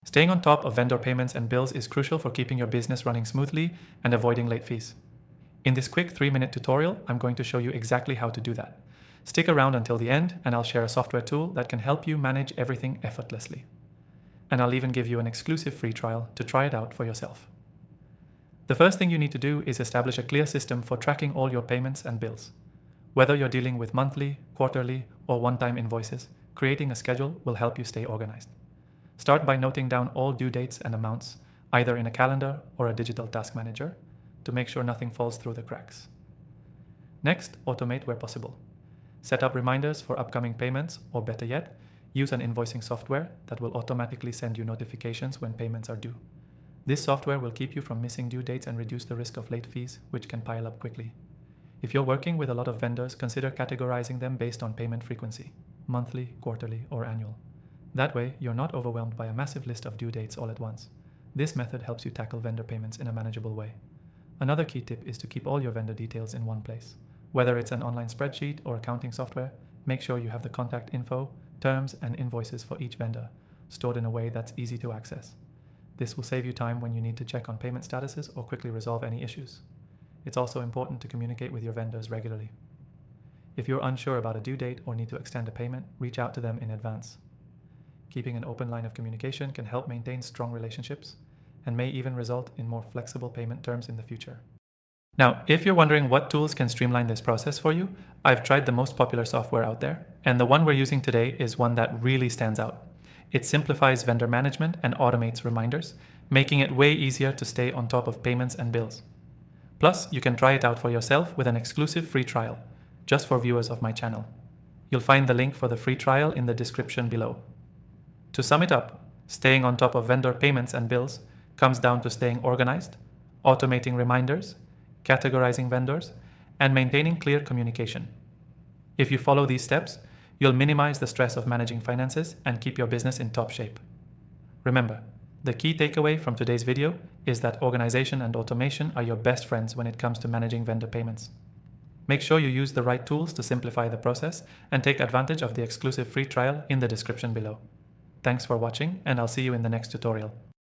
Staying on top of vendor payments and bills is crucial for keeping your business running smoothly and avoiding late fees. In this quick 3-minute tutorial, I'm going to show you exactly how to do that. Stick around until the end and I'll share a software tool that can help you manage everything effortlessly. And I'll even give you an exclusive free trial to try it out for yourself. The first thing you need to do is establish a clear system for tracking all your payments and bills. Whether you're dealing with monthly, quarterly, or one-time invoices, creating a schedule will help you stay organized. Start by noting down all due dates and amounts, either in a calendar or a digital task manager, to make sure nothing falls through the cracks. Next, automate where possible. Set up reminders for upcoming payments, or better yet, use an invoicing software that will automatically send you notifications when payments are due. This software will keep you from missing due dates and reduce the risk of late fees, which can pile up quickly. If you're working with a lot of vendors, consider categorizing them based on payment frequency, monthly, quarterly, or annual. That way, you're not overwhelmed by a massive list of due dates all at once. This method helps you tackle vendor payments in a manageable way. Another key tip is to keep all your vendor details in one place. Whether it's an online spreadsheet or accounting software, make sure you have the contact info, terms, and invoices for each vendor, stored in a way that's easy to access. This will save you time when you need to check on payment statuses or quickly resolve any issues. It's also important to communicate with your vendors regularly. If you're unsure about a due date or need to extend a payment, reach out to them in advance. Keeping an open line of communication can help maintain strong relationships and may even result in more flexible payment terms in the future. Now, if you're wondering what tools can streamline this process for you, I've tried the most popular software out there, and the one we're using today is one that really stands out. It simplifies vendor management and automates reminders, making it way easier to stay on top of payments and bills. Plus, you can try it out for yourself with an exclusive free trial, just for viewers of my channel. You'll find the link for the free trial in the description below. To sum it up, staying on top of vendor payments and bills comes down to staying organized, automating reminders, categorizing vendors, and maintaining clear communication. If you follow these steps, you'll minimize the stress of managing finances and keep your business in top shape. Remember, the key takeaway from today's video is that organization and automation are your best friends when it comes to managing vendor payments. Make sure you use the right tools to simplify the process and take advantage of the exclusive free trial in the description below. Thanks for watching, and I'll see you in the next tutorial.